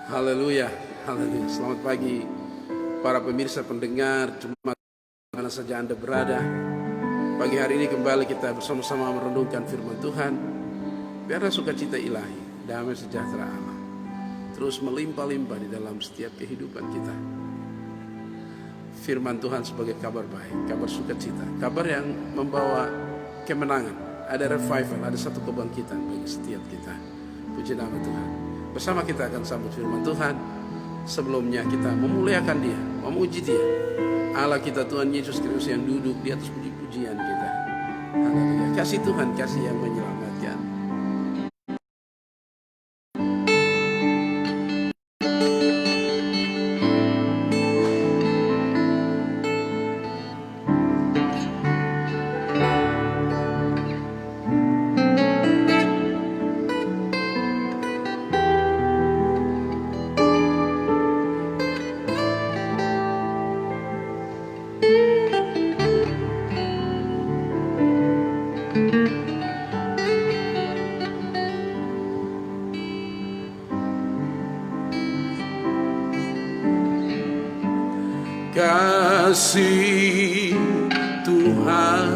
Haleluya, haleluya. Selamat pagi para pemirsa pendengar Jemaat mana saja Anda berada. Pagi hari ini kembali kita bersama-sama merenungkan firman Tuhan. Biarlah sukacita ilahi, damai sejahtera Allah terus melimpah-limpah di dalam setiap kehidupan kita. Firman Tuhan sebagai kabar baik, kabar sukacita, kabar yang membawa kemenangan. Ada revival, ada satu kebangkitan bagi setiap kita. Puji nama Tuhan. Bersama kita akan sambut firman Tuhan. Sebelumnya kita memuliakan Dia, memuji Dia, Allah kita Tuhan Yesus Kristus yang duduk di atas puji-pujian kita. Haleluya. Kasih Tuhan, kasih yang menyelamatkan. Kasih Tuhan,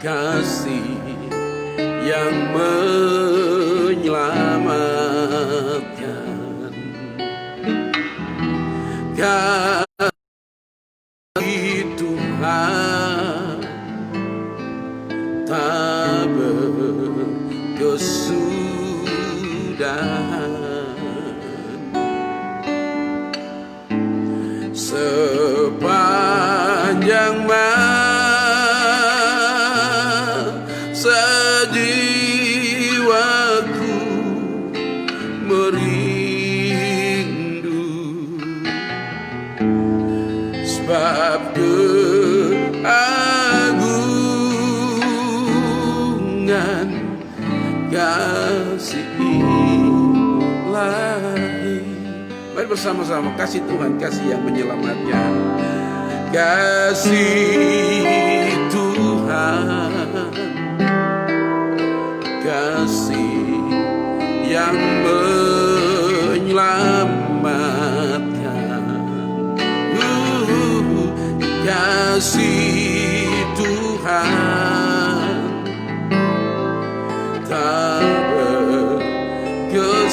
kasih yang menyelamatkan, kasih Tuhan tak berkesudahan. Sepanjang masa jiwaku merindu, sebab keagungan kasih ilahi. Mari bersama-sama kasih Tuhan, kasih yang menyelamatkan. Kasih Tuhan, kasih yang menyelamatkan. Kasih Tuhan tak berkesudahan.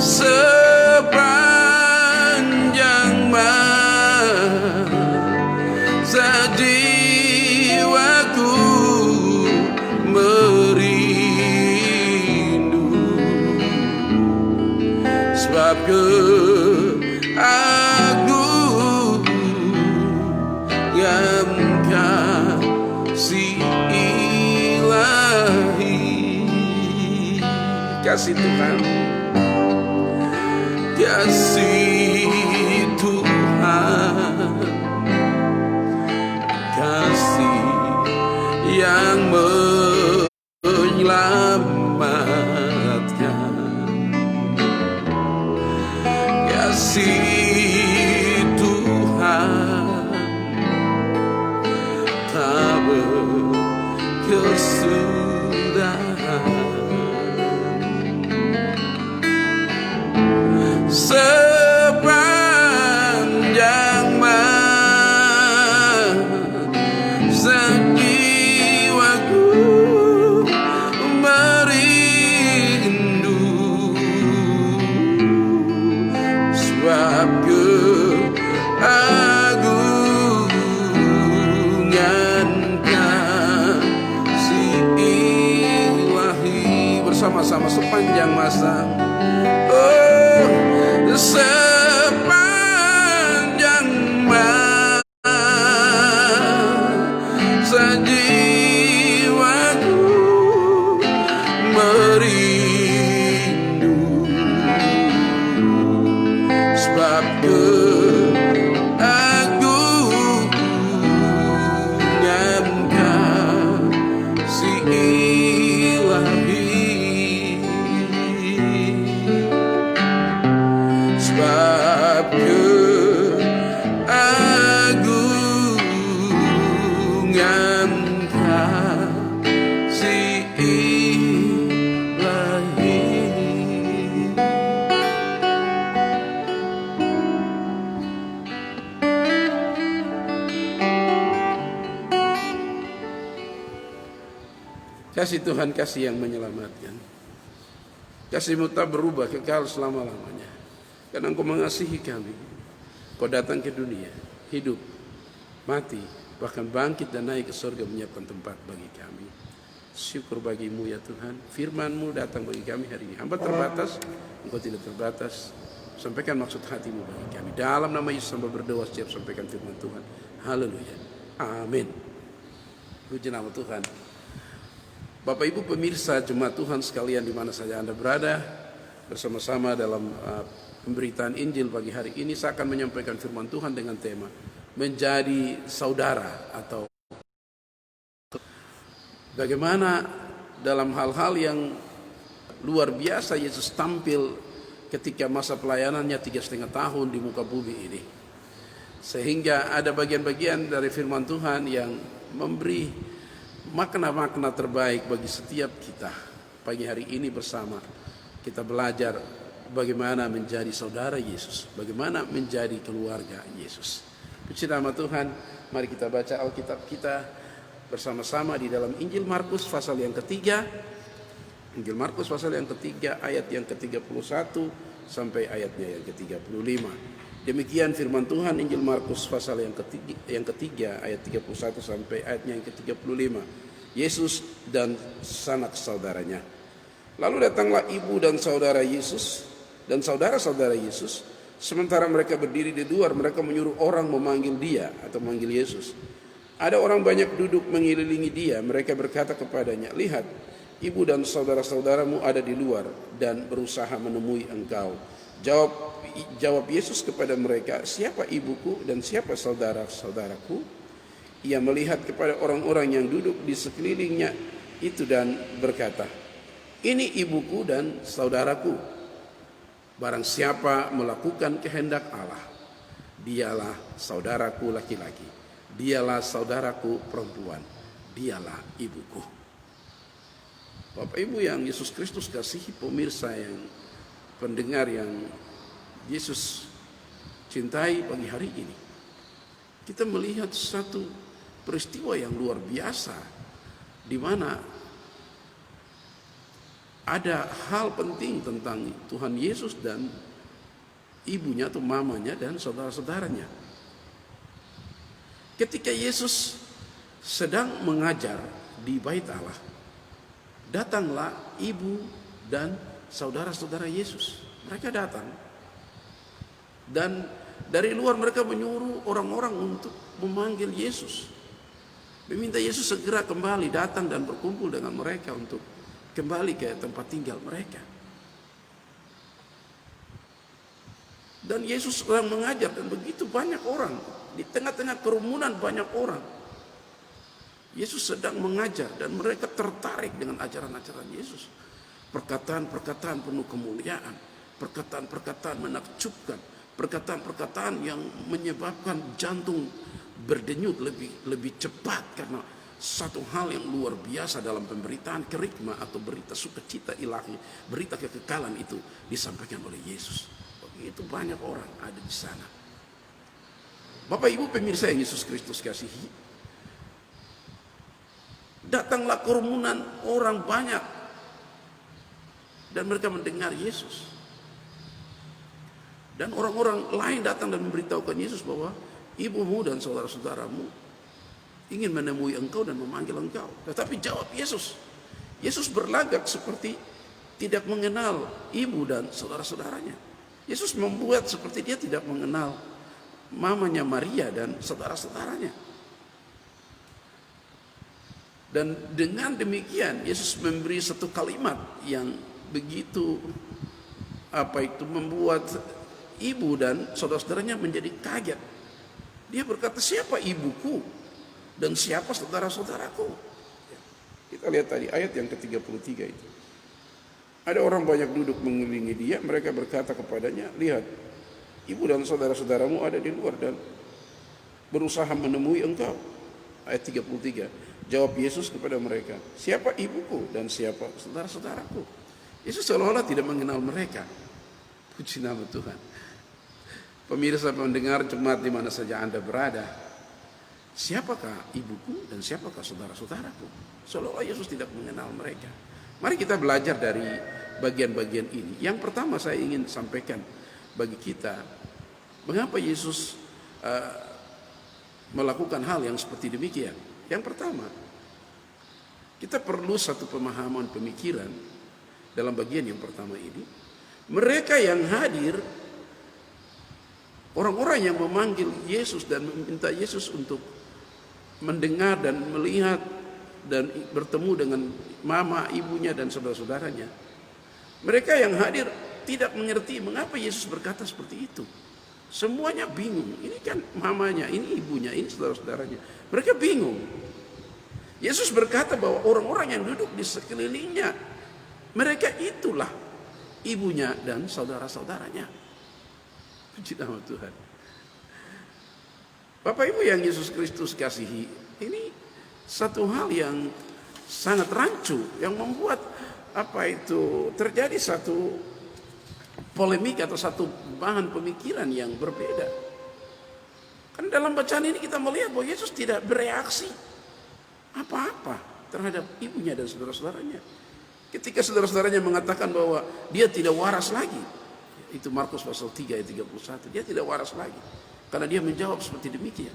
Sepanjang masa jiwaku merindu, sebab keagungan kasih ilahi. Kasih Tuhan, kasih Tuhan, kasih yang menyelamatkan, kasih Tuhan tak berkesudahan. Sepanjang masa jiwaku merindu, sebab keagungan kasih ilahi. Bersama-sama sepanjang masa, sepanjang masa jiwaku merindu, sebab keagungan kasih ilahi. Sebab keagungan Kasih Tuhan, kasih yang menyelamatkan. Kasih-Mu tak berubah, kekal selama-lamanya. Karena Engkau mengasihi kami. Kau datang ke dunia, hidup, mati, bahkan bangkit dan naik ke surga menyiapkan tempat bagi kami. Syukur bagi-Mu ya Tuhan. Firman-Mu datang bagi kami hari ini. Hamba terbatas, Engkau tidak terbatas. Sampaikan maksud hati-Mu bagi kami. Dalam nama Yesus hamba berdoa setiap sampaikan firman Tuhan. Haleluya. Amin. Puji nama Tuhan. Bapak Ibu pemirsa jemaat Tuhan sekalian di mana saja Anda berada, bersama-sama dalam pemberitaan Injil pagi hari ini saya akan menyampaikan firman Tuhan dengan tema menjadi saudara, atau bagaimana dalam hal-hal yang luar biasa Yesus tampil ketika masa pelayanannya 3,5 tahun di muka bumi ini. Sehingga ada bagian-bagian dari firman Tuhan yang memberi makna-makna terbaik bagi setiap kita. Pagi hari ini bersama kita belajar bagaimana menjadi saudara Yesus, bagaimana menjadi keluarga Yesus. Puji nama Tuhan. Mari kita baca Alkitab kita bersama-sama di dalam Injil Markus pasal yang ketiga. Injil Markus pasal yang ketiga ayat yang ke-31 sampai ayatnya yang ke-35. Demikian firman Tuhan Injil Markus pasal yang ketiga ayat 31 sampai ayatnya yang ke-35. Yesus dan sanak saudaranya. Lalu datanglah ibu dan saudara Yesus dan saudara-saudara Yesus. Sementara mereka berdiri di luar, mereka menyuruh orang memanggil dia atau memanggil Yesus. Ada orang banyak duduk mengelilingi dia. Mereka berkata kepadanya, "Lihat, ibu dan saudara-saudaramu ada di luar dan berusaha menemui engkau." Jawab Yesus kepada mereka, "Siapa ibuku dan siapa saudara-saudaraku?" Ia melihat kepada orang-orang yang duduk di sekelilingnya itu dan berkata, "Ini ibuku dan saudaraku. Barang siapa melakukan kehendak Allah, dialah saudaraku laki-laki, dialah saudaraku perempuan, dialah ibuku." Bapak Ibu yang Yesus Kristus kasihi, pemirsa yang pendengar yang Yesus cintai pagi hari ini, kita melihat satu peristiwa yang luar biasa di mana ada hal penting tentang Tuhan Yesus dan ibunya atau mamanya dan saudara-saudaranya. Ketika Yesus sedang mengajar di Bait Allah, datanglah ibu dan saudara-saudara Yesus. Mereka datang dan dari luar mereka menyuruh orang-orang untuk memanggil Yesus, meminta Yesus segera kembali datang dan berkumpul dengan mereka untuk kembali ke tempat tinggal mereka. Dan Yesus sedang mengajar dan begitu banyak orang, di tengah-tengah kerumunan banyak orang. Yesus sedang mengajar dan mereka tertarik dengan ajaran-ajaran Yesus. Perkataan-perkataan penuh kemuliaan, perkataan-perkataan menakjubkan, perkataan-perkataan yang menyebabkan jantung berdenyut lebih cepat karena satu hal yang luar biasa dalam pemberitaan kerikma atau berita sukacita ilahi, berita kekekalan itu disampaikan oleh Yesus. Begitu banyak orang ada di sana. Bapak Ibu pemirsa yang Yesus Kristus kasihi, datanglah kerumunan orang banyak dan mereka mendengar Yesus. Dan orang-orang lain datang dan memberitahukan Yesus bahwa ibumu dan saudara-saudaramu ingin menemui engkau dan memanggil engkau. Tetapi jawab Yesus. Yesus berlagak seperti tidak mengenal ibu dan saudara-saudaranya. Yesus membuat seperti dia tidak mengenal mamanya Maria dan saudara-saudaranya. Dan dengan demikian Yesus memberi satu kalimat yang begitu membuat ibu dan saudara-saudaranya menjadi kaget. Dia berkata, "Siapa ibuku dan siapa saudara-saudaraku?" Kita lihat tadi ayat yang ke-33 itu. Ada orang banyak duduk mengelilingi dia, mereka berkata kepadanya, "Lihat, ibu dan saudara-saudaramu ada di luar dan berusaha menemui engkau." Ayat 33. Jawab Yesus kepada mereka, "Siapa ibuku dan siapa saudara-saudaraku?" Yesus seolah-olah tidak mengenal mereka. Puji nama Tuhan. Pemirsa pendengar jemaat di mana saja Anda berada, siapakah ibuku dan siapakah saudara-saudaraku? Seolah-olah Yesus tidak mengenal mereka. Mari kita belajar dari bagian-bagian ini. Yang pertama saya ingin sampaikan bagi kita, mengapa Yesus melakukan hal yang seperti demikian. Yang pertama, kita perlu satu pemahaman pemikiran dalam bagian yang pertama ini. Mereka yang hadir, orang-orang yang memanggil Yesus dan meminta Yesus untuk mendengar dan melihat dan bertemu dengan mama, ibunya dan saudara-saudaranya. Mereka yang hadir tidak mengerti mengapa Yesus berkata seperti itu. Semuanya bingung. Ini kan mamanya, ini ibunya, ini saudara-saudaranya. Mereka bingung. Yesus berkata bahwa orang-orang yang duduk di sekelilingnya, mereka itulah ibunya dan saudara-saudaranya. Puji nama Tuhan. Bapak Ibu yang Yesus Kristus kasihi, ini satu hal yang sangat rancu, yang membuat terjadi satu polemik atau satu bahan pemikiran yang berbeda. Kan dalam bacaan ini kita melihat bahwa Yesus tidak bereaksi apa-apa terhadap ibunya dan saudara-saudaranya. Ketika saudara-saudaranya mengatakan bahwa dia tidak waras lagi, itu Markus pasal 3 ayat 31, dia tidak waras lagi karena dia menjawab seperti demikian.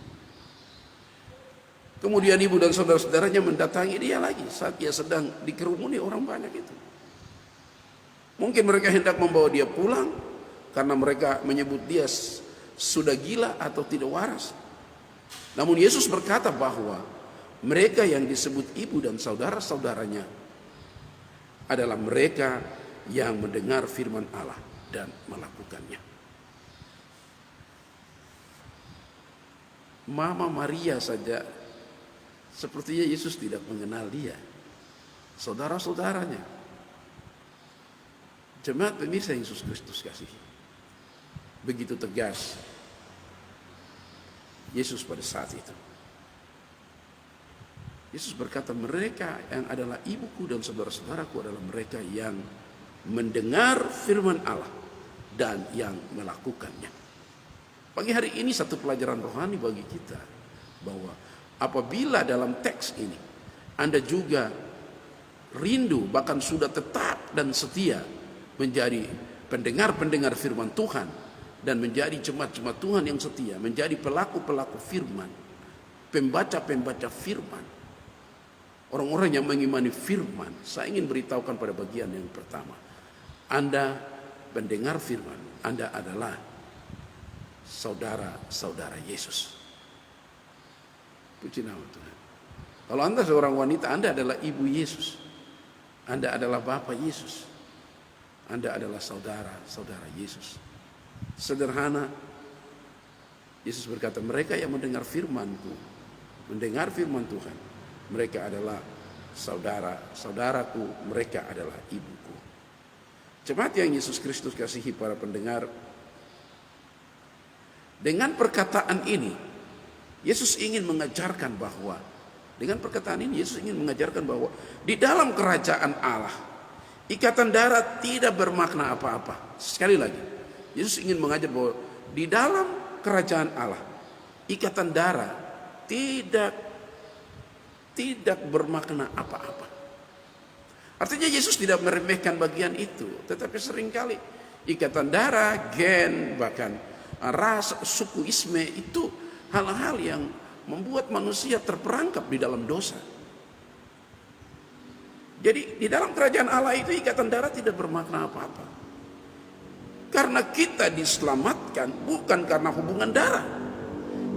Kemudian ibu dan saudara-saudaranya mendatangi dia lagi saat dia sedang dikerumuni orang banyak itu. Mungkin mereka hendak membawa dia pulang karena mereka menyebut dia sudah gila atau tidak waras. Namun Yesus berkata bahwa mereka yang disebut ibu dan saudara-saudaranya adalah mereka yang mendengar firman Allah dan melakukannya. Mama Maria saja sepertinya Yesus tidak mengenal dia. Saudara-saudaranya, jemaat pemirsa Yesus Kristus kasihi, begitu tegas Yesus pada saat itu. Yesus berkata, mereka yang adalah ibuku dan saudara-saudaraku adalah mereka yang mendengar firman Allah dan yang melakukannya. Pagi hari ini satu pelajaran rohani bagi kita, bahwa apabila dalam teks ini Anda juga rindu, bahkan sudah tetap dan setia menjadi pendengar-pendengar firman Tuhan dan menjadi jemaat-jemaat Tuhan yang setia, menjadi pelaku-pelaku firman, pembaca-pembaca firman, orang-orang yang mengimani firman, saya ingin beritahukan pada bagian yang pertama, Anda pendengar firman, Anda adalah saudara-saudara Yesus. Puji nama Tuhan. Kalau Anda seorang wanita, Anda adalah ibu Yesus, Anda adalah bapak Yesus, Anda adalah saudara-saudara Yesus. Sederhana, Yesus berkata, mereka yang mendengar firman-Ku, mendengar firman Tuhan, mereka adalah saudara-saudaraku, mereka adalah ibuku. Jemaat yang Yesus Kristus kasihi para pendengar, dengan perkataan ini Yesus ingin mengajarkan bahwa di dalam kerajaan Allah ikatan darah tidak bermakna apa-apa. Sekali lagi, Yesus ingin mengajar bahwa di dalam kerajaan Allah ikatan darah tidak bermakna apa-apa. Artinya Yesus tidak meremehkan bagian itu, tetapi seringkali ikatan darah, gen, bahkan ras, sukuisme itu hal-hal yang membuat manusia terperangkap di dalam dosa. Jadi di dalam kerajaan Allah itu ikatan darah tidak bermakna apa-apa. Karena kita diselamatkan bukan karena hubungan darah.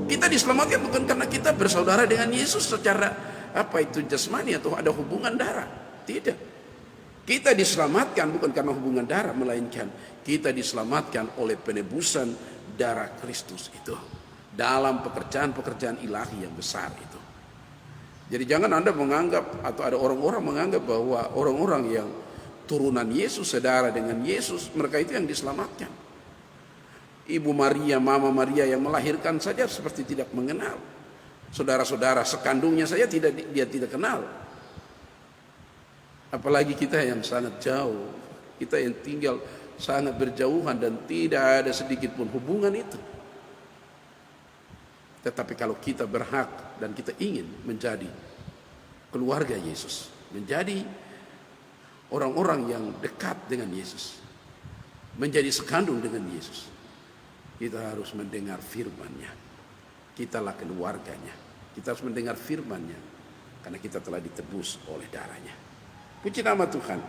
Kita diselamatkan bukan karena kita bersaudara dengan Yesus secara jasmani atau ada hubungan darah. Tidak. Kita diselamatkan bukan karena hubungan darah, melainkan kita diselamatkan oleh penebusan darah Kristus itu dalam pekerjaan-pekerjaan ilahi yang besar itu. Jadi jangan Anda menganggap atau ada orang-orang menganggap bahwa orang-orang yang turunan Yesus, saudara dengan Yesus, mereka itu yang diselamatkan. Ibu Maria, Mama Maria yang melahirkan saja seperti tidak mengenal. Saudara-saudara sekandungnya saja dia tidak kenal. Apalagi kita yang sangat jauh, kita yang tinggal sangat berjauhan dan tidak ada sedikit pun hubungan itu. Tetapi kalau kita berhak dan kita ingin menjadi keluarga Yesus, menjadi orang-orang yang dekat dengan Yesus, menjadi sekandung dengan Yesus, kita harus mendengar firman-Nya. Kitalah keluarganya. Kita harus mendengar firman-Nya karena kita telah ditebus oleh darah-Nya. Puji nama Tuhan.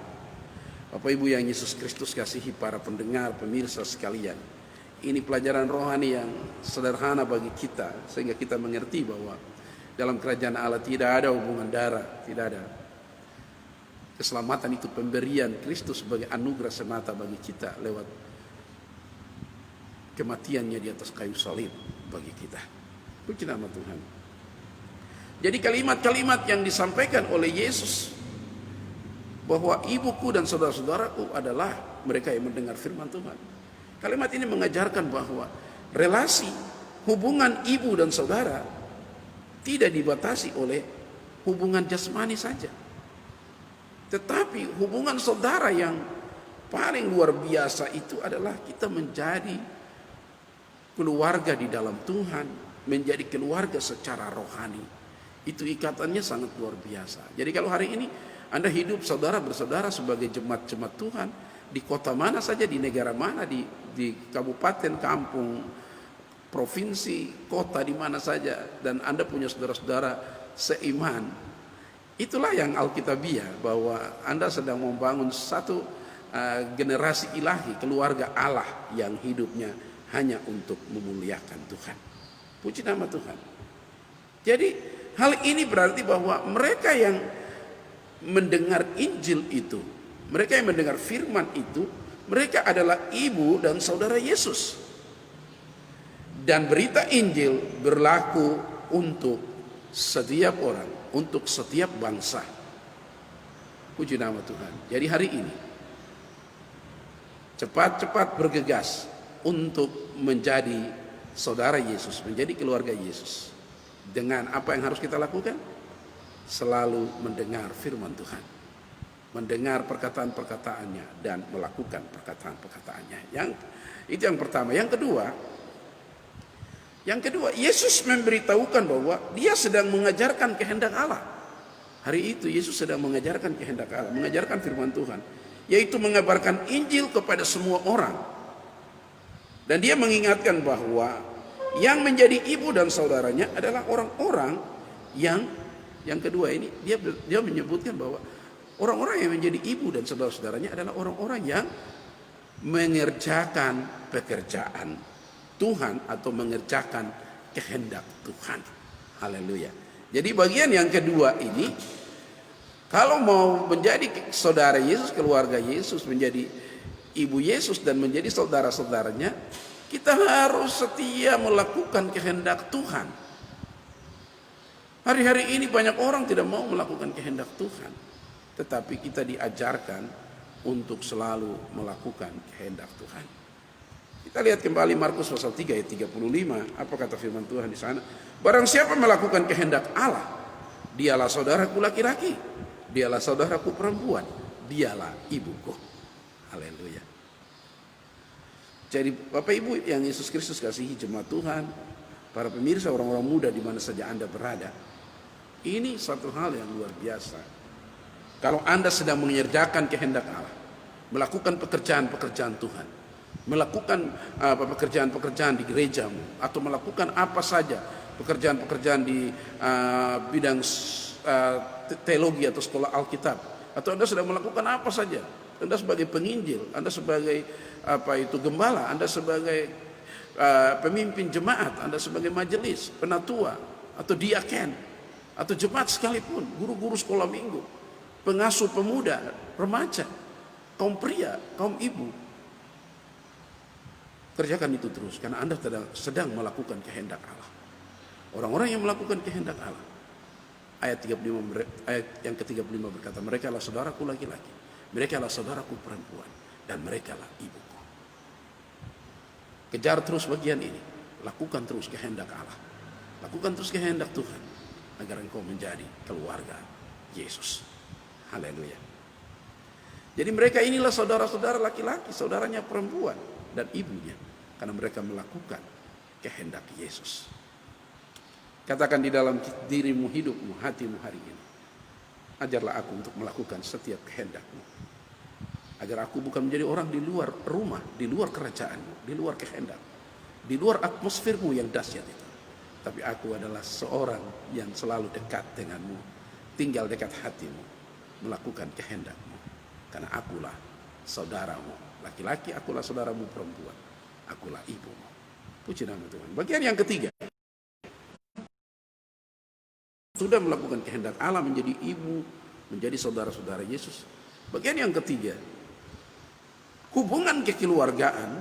Bapak Ibu yang Yesus Kristus kasihi, para pendengar, pemirsa sekalian, ini pelajaran rohani yang sederhana bagi kita, sehingga kita mengerti bahwa dalam kerajaan Allah tidak ada hubungan darah, tidak ada. Keselamatan itu pemberian Kristus sebagai anugerah semata bagi kita lewat kematiannya di atas kayu salib bagi kita. Puji nama Tuhan. Jadi kalimat-kalimat yang disampaikan oleh Yesus bahwa ibuku dan saudara-saudaraku adalah mereka yang mendengar firman Tuhan. Kalimat ini mengajarkan bahwa relasi hubungan ibu dan saudara tidak dibatasi oleh hubungan jasmani saja. Tetapi hubungan saudara yang paling luar biasa itu adalah kita menjadi keluarga di dalam Tuhan, menjadi keluarga secara rohani. Itu ikatannya sangat luar biasa. Jadi kalau hari ini Anda hidup saudara bersaudara sebagai jemaat-jemaat Tuhan, di kota mana saja, di negara mana, di kabupaten, kampung, provinsi, kota di mana saja, dan Anda punya saudara-saudara seiman, itulah yang alkitabiah, bahwa Anda sedang membangun satu generasi ilahi, keluarga Allah yang hidupnya hanya untuk memuliakan Tuhan. Puji nama Tuhan. Jadi hal ini berarti bahwa mereka yang mendengar Injil itu, mereka yang mendengar firman itu, mereka adalah ibu dan saudara Yesus. Dan berita Injil berlaku untuk setiap orang, untuk setiap bangsa. Puji nama Tuhan. Jadi hari ini cepat-cepat bergegas untuk menjadi saudara Yesus, menjadi keluarga Yesus. Dengan apa yang harus kita lakukan? Selalu mendengar firman Tuhan, mendengar perkataan-perkataannya, dan melakukan perkataan-perkataannya. Itu yang pertama. Yang kedua, Yesus memberitahukan bahwa Dia sedang mengajarkan kehendak Allah. Hari itu Yesus sedang mengajarkan kehendak Allah, mengajarkan firman Tuhan, yaitu mengabarkan Injil kepada semua orang. Dan Dia mengingatkan bahwa yang menjadi ibu dan saudaranya adalah orang-orang yang kedua ini, dia menyebutkan bahwa orang-orang yang menjadi ibu dan saudara-saudaranya adalah orang-orang yang mengerjakan pekerjaan Tuhan atau mengerjakan kehendak Tuhan. Haleluya. Jadi bagian yang kedua ini, kalau mau menjadi saudara Yesus, keluarga Yesus, menjadi ibu Yesus dan menjadi saudara-saudaranya, kita harus setia melakukan kehendak Tuhan. Hari-hari ini banyak orang tidak mau melakukan kehendak Tuhan, tetapi kita diajarkan untuk selalu melakukan kehendak Tuhan. Kita lihat kembali Markus pasal 3 ayat 35. Apa kata firman Tuhan di sana? Barang siapa melakukan kehendak Allah, dialah saudaraku laki-laki, dialah saudaraku perempuan, dialah ibuku. Haleluya. Jadi Bapak Ibu yang Yesus Kristus kasihi, jemaat Tuhan, para pemirsa, orang-orang muda di mana saja Anda berada, ini satu hal yang luar biasa. Kalau Anda sedang mengerjakan kehendak Allah, melakukan pekerjaan-pekerjaan Tuhan, melakukan pekerjaan-pekerjaan di gerejamu, atau melakukan apa saja pekerjaan-pekerjaan di bidang teologi atau sekolah Alkitab, atau Anda sedang melakukan apa saja, Anda sebagai penginjil, Anda sebagai gembala, Anda sebagai pemimpin jemaat, Anda sebagai majelis, penatua, atau diaken, atau jemaat sekalipun, guru-guru sekolah minggu, pengasuh pemuda, remaja, kaum pria, kaum ibu, kerjakan itu terus, karena Anda sedang melakukan kehendak Allah. Orang-orang yang melakukan kehendak Allah, ayat yang ke-35 berkata, mereka adalah saudaraku laki-laki, mereka adalah saudaraku perempuan, dan mereka adalah ibuku. Kejar terus bagian ini, lakukan terus kehendak Allah, lakukan terus kehendak Tuhan, agar engkau menjadi keluarga Yesus. Haleluya. Jadi mereka inilah saudara-saudara laki-laki, saudaranya perempuan, dan ibunya, karena mereka melakukan kehendak Yesus. Katakan di dalam dirimu, hidupmu, hatimu hari ini. Ajarlah aku untuk melakukan setiap kehendak-Mu. Agar aku bukan menjadi orang di luar rumah, di luar kerajaan-Mu, di luar kehendak, di luar atmosfer-Mu yang dahsyat itu. Tapi aku adalah seorang yang selalu dekat dengan-Mu, tinggal dekat hati-Mu, melakukan kehendak-Mu. Karena akulah saudaramu laki-laki, akulah saudaramu perempuan, akulah ibumu. Puji nama Tuhan. Bagian yang ketiga, sudah melakukan kehendak Allah, menjadi ibu, menjadi saudara-saudara Yesus. Bagian yang ketiga, hubungan kekeluargaan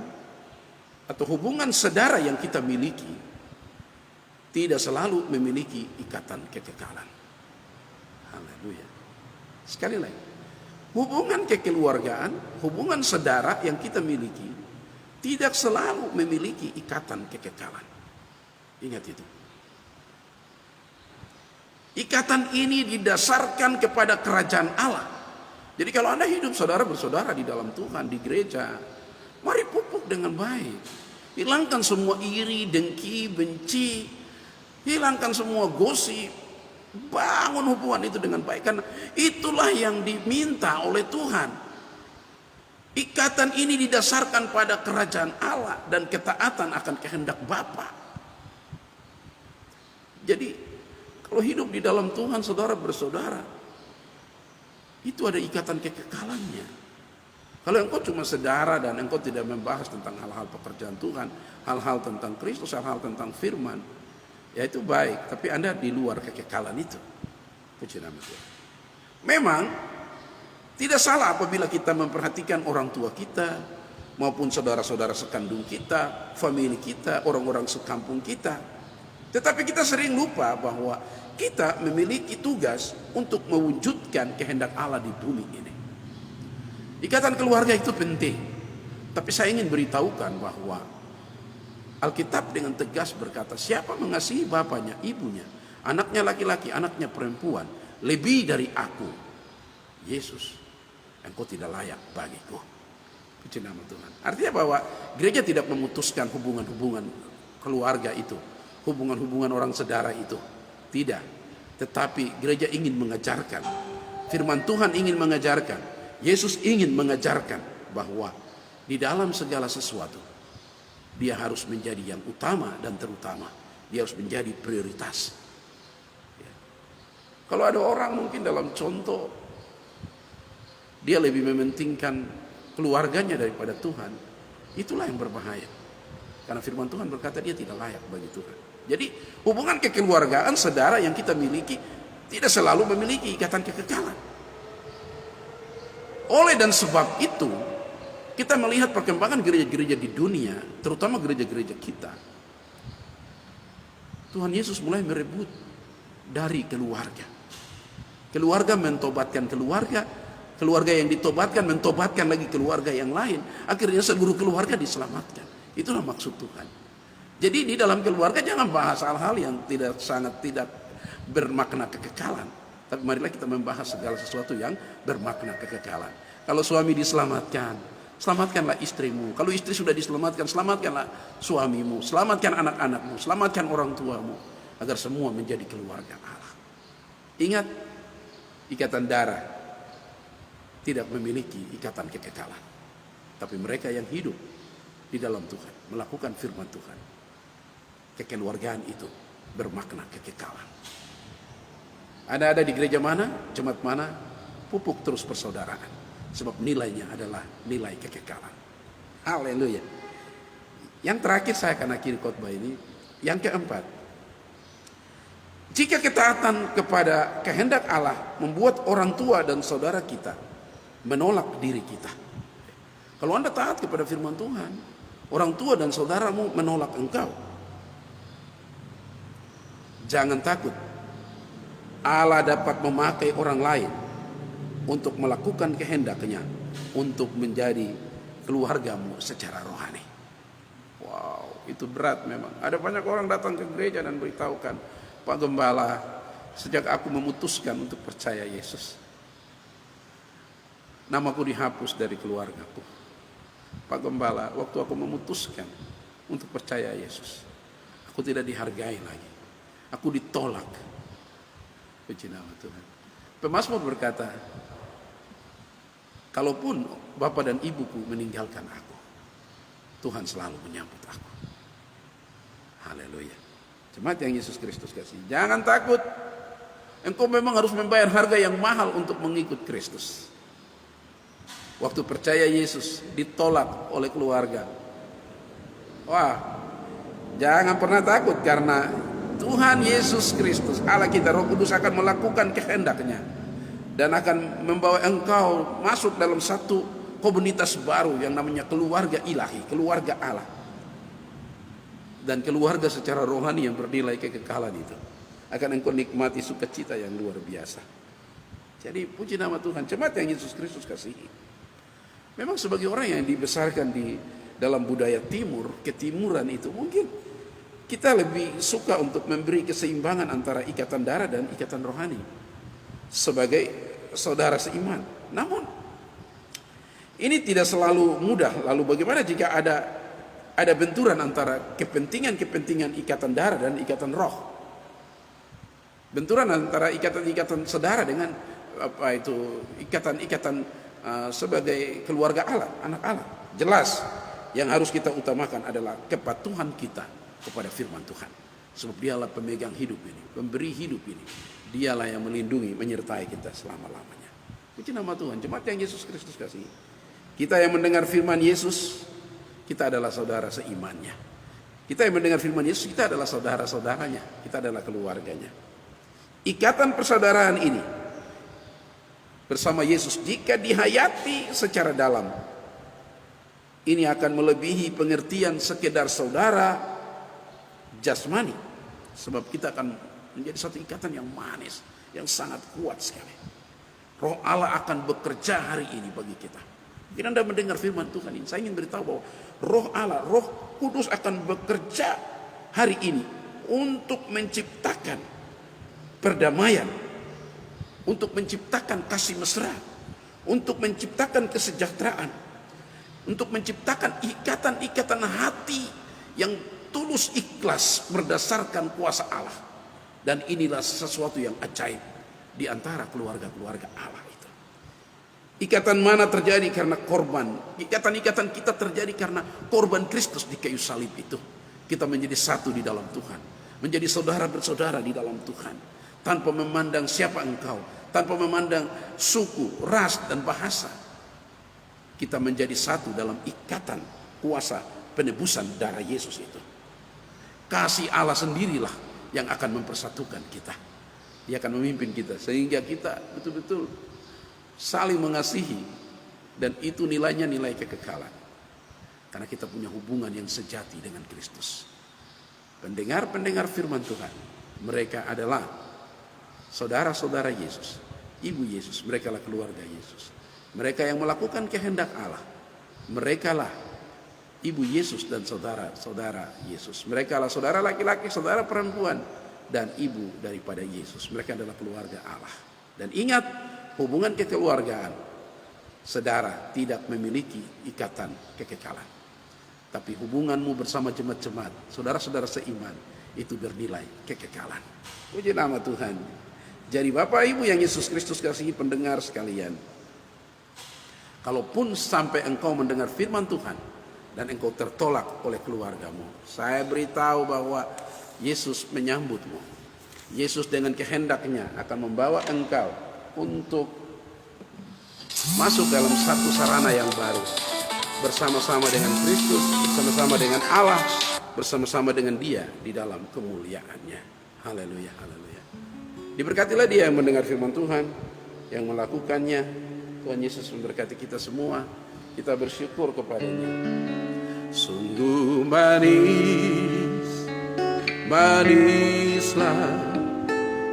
atau hubungan saudara yang kita miliki tidak selalu memiliki ikatan kekekalan. Haleluya. Sekali lagi, hubungan kekeluargaan, hubungan saudara yang kita miliki tidak selalu memiliki ikatan kekekalan. Ingat itu. Ikatan ini didasarkan kepada kerajaan Allah. Jadi kalau Anda hidup saudara bersaudara di dalam Tuhan, di gereja, mari pupuk dengan baik. Hilangkan semua iri, dengki, benci. Hilangkan semua gosip. Bangun hubungan itu dengan baik. Karena itulah yang diminta oleh Tuhan. Ikatan ini didasarkan pada kerajaan Allah dan ketaatan akan kehendak Bapa. Jadi kalau hidup di dalam Tuhan, saudara bersaudara, itu ada ikatan kekekalannya. Kalau engkau cuma saudara dan engkau tidak membahas tentang hal-hal pekerjaan Tuhan, hal-hal tentang Kristus, hal-hal tentang firman, ya itu baik. Tapi Anda di luar kekekalan itu. Puji nama Tuhan. Memang tidak salah apabila kita memperhatikan orang tua kita, maupun saudara-saudara sekandung kita, famili kita, orang-orang sekampung kita. Tetapi kita sering lupa bahwa kita memiliki tugas untuk mewujudkan kehendak Allah di bumi ini. Ikatan keluarga itu penting. Tapi saya ingin beritahukan bahwa Alkitab dengan tegas berkata, siapa mengasihi bapaknya, ibunya, anaknya laki-laki, anaknya perempuan, lebih dari aku, Yesus, engkau tidak layak bagiku. Puji nama Tuhan. Artinya bahwa gereja tidak memutuskan hubungan-hubungan keluarga itu, hubungan-hubungan orang saudara itu. Tidak. Tetapi gereja ingin mengajarkan, firman Tuhan ingin mengajarkan, Yesus ingin mengajarkan bahwa di dalam segala sesuatu dia harus menjadi yang utama dan terutama. Dia harus menjadi prioritas. Ya. Kalau ada orang mungkin dalam contoh dia lebih mementingkan keluarganya daripada Tuhan, itulah yang berbahaya. Karena firman Tuhan berkata dia tidak layak bagi Tuhan. Jadi hubungan kekeluargaan saudara yang kita miliki tidak selalu memiliki ikatan kekekalan. Oleh dan sebab itu kita melihat perkembangan gereja-gereja di dunia, terutama gereja-gereja kita. Tuhan Yesus mulai merebut dari keluarga. Keluarga mentobatkan keluarga, keluarga yang ditobatkan mentobatkan lagi keluarga yang lain. Akhirnya seluruh keluarga diselamatkan. Itulah maksud Tuhan. Jadi di dalam keluarga jangan bahas hal-hal yang sangat tidak bermakna kekekalan. Tapi marilah kita membahas segala sesuatu yang bermakna kekekalan. Kalau suami diselamatkan, selamatkanlah istrimu. Kalau istri sudah diselamatkan, selamatkanlah suamimu. Selamatkan anak-anakmu, selamatkan orang tuamu. Agar semua menjadi keluarga Allah. Ingat, ikatan darah tidak memiliki ikatan kekekalan. Tapi mereka yang hidup di dalam Tuhan, melakukan firman Tuhan, kekeluargaan itu bermakna kekekalan. Anda ada di gereja mana, jemaat mana, pupuk terus persaudaraan. Sebab nilainya adalah nilai kekekalan. Haleluya. Yang terakhir saya akan akhiri khotbah ini. Yang keempat, jika ketaatan kepada kehendak Allah membuat orang tua dan saudara kita menolak diri kita. Kalau Anda taat kepada firman Tuhan, orang tua dan saudaramu menolak engkau, jangan takut. Allah dapat memakai orang lain untuk melakukan kehendaknya, untuk menjadi keluargamu secara rohani. Wow, itu berat memang. Ada banyak orang datang ke gereja dan beritahukan, Pak Gembala, sejak aku memutuskan untuk percaya Yesus, namaku dihapus dari keluargaku. Pak Gembala, waktu aku memutuskan untuk percaya Yesus, aku tidak dihargai lagi. Aku ditolak. Puji nama Tuhan. Pemazmur berkata, kalaupun bapak dan ibuku meninggalkan aku, Tuhan selalu menyambut aku. Haleluya. Jemaat yang Yesus Kristus kasih, jangan takut. Engkau memang harus membayar harga yang mahal untuk mengikut Kristus. Waktu percaya Yesus ditolak oleh keluarga. Wah, jangan pernah takut, karena Tuhan Yesus Kristus, Allah kita, Roh Kudus akan melakukan kehendaknya dan akan membawa engkau masuk dalam satu komunitas baru yang namanya keluarga ilahi, keluarga Allah. Dan keluarga secara rohani yang bernilai kekekalan itu akan engkau nikmati sukacita yang luar biasa. Jadi puji nama Tuhan. Jemaat yang Yesus Kristus kasihi, memang sebagai orang yang dibesarkan di dalam budaya timur, ketimuran itu, mungkin kita lebih suka untuk memberi keseimbangan antara ikatan darah dan ikatan rohani sebagai saudara seiman. Namun ini tidak selalu mudah. Lalu bagaimana jika ada benturan antara kepentingan ikatan darah dan ikatan roh? Benturan antara ikatan saudara dengan ikatan sebagai keluarga Allah, anak Allah. Jelas yang harus kita utamakan adalah kepatuhan kita kepada firman Tuhan. Sebab dialah pemegang hidup ini, pemberi hidup ini. Dialah yang melindungi, menyertai kita selama-lamanya. Puji nama Tuhan. Jemaat yang Yesus Kristus kasih, kita yang mendengar firman Yesus, kita adalah saudara seimannya. Kita yang mendengar firman Yesus, kita adalah saudara-saudaranya, kita adalah keluarganya. Ikatan persaudaraan ini bersama Yesus, jika dihayati secara dalam, ini akan melebihi pengertian sekedar saudara jasmani. Sebab kita akan menjadi satu ikatan yang manis, yang sangat kuat sekali. Roh Allah akan bekerja hari ini bagi kita. Mungkin Anda mendengar firman Tuhan ini, saya ingin beritahu bahwa Roh Allah, Roh Kudus akan bekerja hari ini untuk menciptakan perdamaian, untuk menciptakan kasih mesra, untuk menciptakan kesejahteraan, untuk menciptakan ikatan-ikatan hati yang tulus ikhlas berdasarkan kuasa Allah. Dan inilah sesuatu yang ajaib di antara keluarga-keluarga Allah itu. Ikatan mana terjadi karena korban. Ikatan-ikatan kita terjadi karena korban Kristus di kayu salib itu. Kita menjadi satu di dalam Tuhan, menjadi saudara bersaudara di dalam Tuhan, tanpa memandang siapa engkau, tanpa memandang suku, ras, dan bahasa. Kita menjadi satu dalam ikatan kuasa penebusan darah Yesus itu. Kasih Allah sendirilah yang akan mempersatukan kita. Dia akan memimpin kita sehingga kita betul-betul saling mengasihi, dan itu nilainya nilai kekekalan. Karena kita punya hubungan yang sejati dengan Kristus. Pendengar-pendengar firman Tuhan, mereka adalah saudara-saudara Yesus, ibu Yesus, mereka lah keluarga Yesus. Mereka yang melakukan kehendak Allah, mereka lah ibu Yesus dan saudara-saudara Yesus. Mereka lah saudara laki-laki, saudara perempuan, dan ibu daripada Yesus. Mereka adalah keluarga Allah. Dan ingat, hubungan kekeluargaan, saudara tidak memiliki ikatan kekekalan. Tapi hubunganmu bersama jemaat-jemaat, saudara-saudara seiman, itu bernilai kekekalan. Puji nama Tuhan. Jadi Bapak Ibu yang Yesus Kristus kasihi, pendengar sekalian, kalaupun sampai engkau mendengar firman Tuhan dan engkau tertolak oleh keluargamu, saya beritahu bahwa Yesus menyambutmu. Yesus dengan kehendaknya akan membawa engkau untuk masuk dalam satu sarana yang baru, bersama-sama dengan Kristus, bersama-sama dengan Allah, bersama-sama dengan Dia di dalam kemuliaannya. Haleluya, haleluya. Diberkatilah dia yang mendengar firman Tuhan, yang melakukannya. Tuhan Yesus memberkati kita semua. Kita bersyukur kepadanya. Sungguh manis, manislah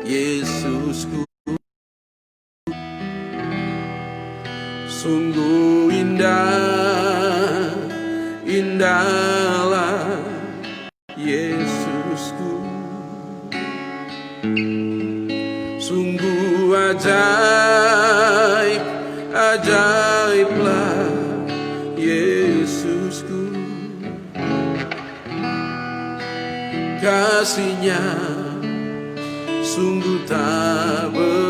Yesusku. Sungguh indah, indahlah Yesusku. Sungguh ajaib, ajaiblah Yesusku. Kasih-Nya sungguh tak berubah.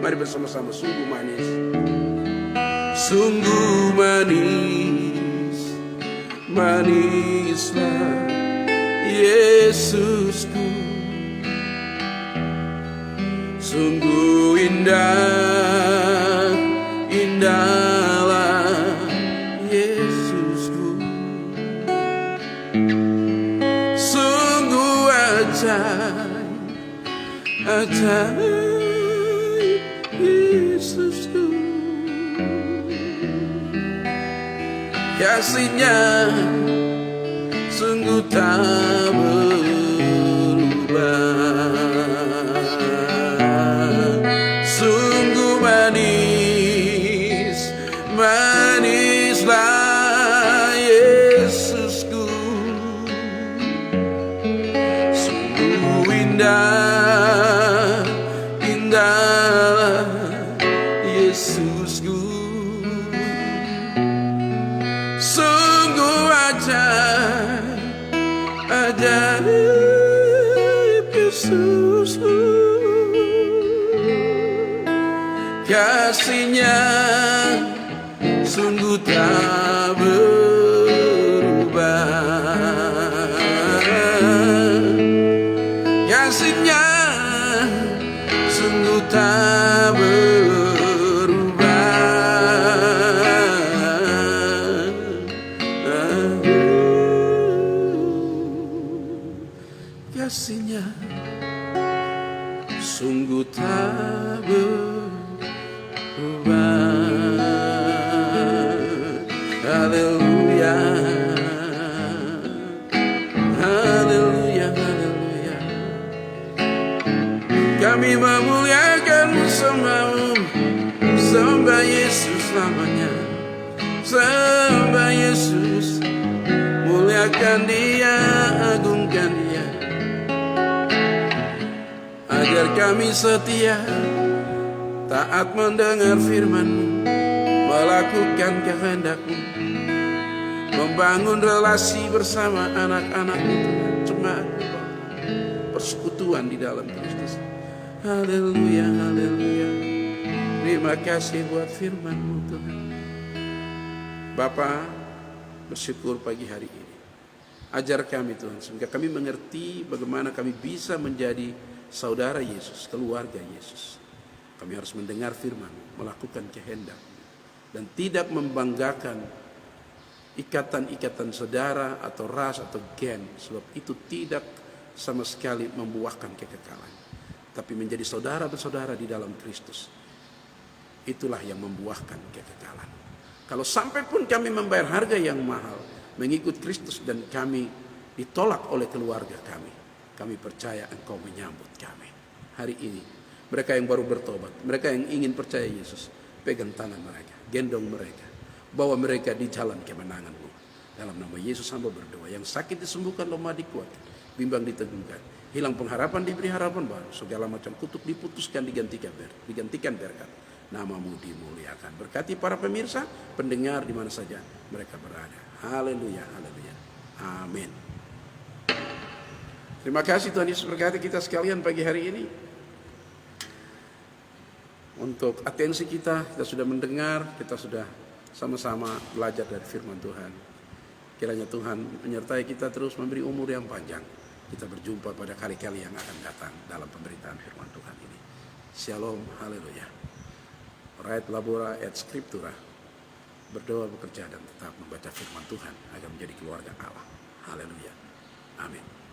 Mari bersama-sama, sungguh manis, sungguh manis, manislah Yesusku, sungguh indah, indahlah Yesusku, sungguh ajaib, ajaib Yesusku. Kasih-Nya sungguh tak berubah, sungguh manis, manislah Yesusku, sungguh indah, indahlah Yesusku, sungguh ajaib, ajaib Yesusku. Kasih-Nya sungguh tak berubah, kasih-Nya sungguh tak berubah, kasih-Nya sungguh tak berubah. Haleluya, haleluya, haleluya. Kami memuliakan-Mu, sembah Yesus namanya, sembah Yesus, muliakan Dia, agungkan Dia, agar kami setia, taat mendengar firman-Mu, melakukan kehendak-Mu, membangun relasi bersama anak-anak-Mu, jemaat-Mu, persekutuan di dalam Kristus. Haleluya, haleluya. Terima kasih buat firman-Mu, Tuhan. Bapa, bersyukur pagi hari ini. Ajar kami, Tuhan, sehingga kami mengerti bagaimana kami bisa menjadi saudara Yesus, keluarga Yesus. Kami harus mendengar firman-Mu, melakukan kehendak-Mu, dan tidak membanggakan ikatan-ikatan saudara atau ras atau gen, sebab itu tidak sama sekali membuahkan kekekalan. Tapi menjadi saudara bersaudara di dalam Kristus, itulah yang membuahkan kekekalan. Kalau sampai pun kami membayar harga yang mahal mengikut Kristus dan kami ditolak oleh keluarga kami percaya Engkau menyambut kami. Hari ini mereka yang baru bertobat, mereka yang ingin percaya Yesus, pegang tangan mereka, gendong mereka, bawa mereka di jalan kemenangan-Mu. Dalam nama Yesus hamba berdoa. Yang sakit disembuhkan, lemah dikuatkan, bimbang diteguhkan, hilang pengharapan diberi harapan baru, segala macam kutuk diputuskan, digantikan berkat. Nama-Mu dimuliakan. Berkati para pemirsa, pendengar di mana saja mereka berada. Haleluya, haleluya. Amin. Terima kasih Tuhan Yesus berkati kita sekalian pagi hari ini. Untuk atensi kita sudah mendengar, kita sudah sama-sama belajar dari firman Tuhan. Kiranya Tuhan menyertai kita terus, memberi umur yang panjang. Kita berjumpa pada kali-kali yang akan datang dalam pemberitaan firman Tuhan ini. Shalom, haleluya. Right labora et scriptura. Berdoa, bekerja, dan tetap membaca firman Tuhan agar menjadi keluarga Allah. Haleluya. Amin.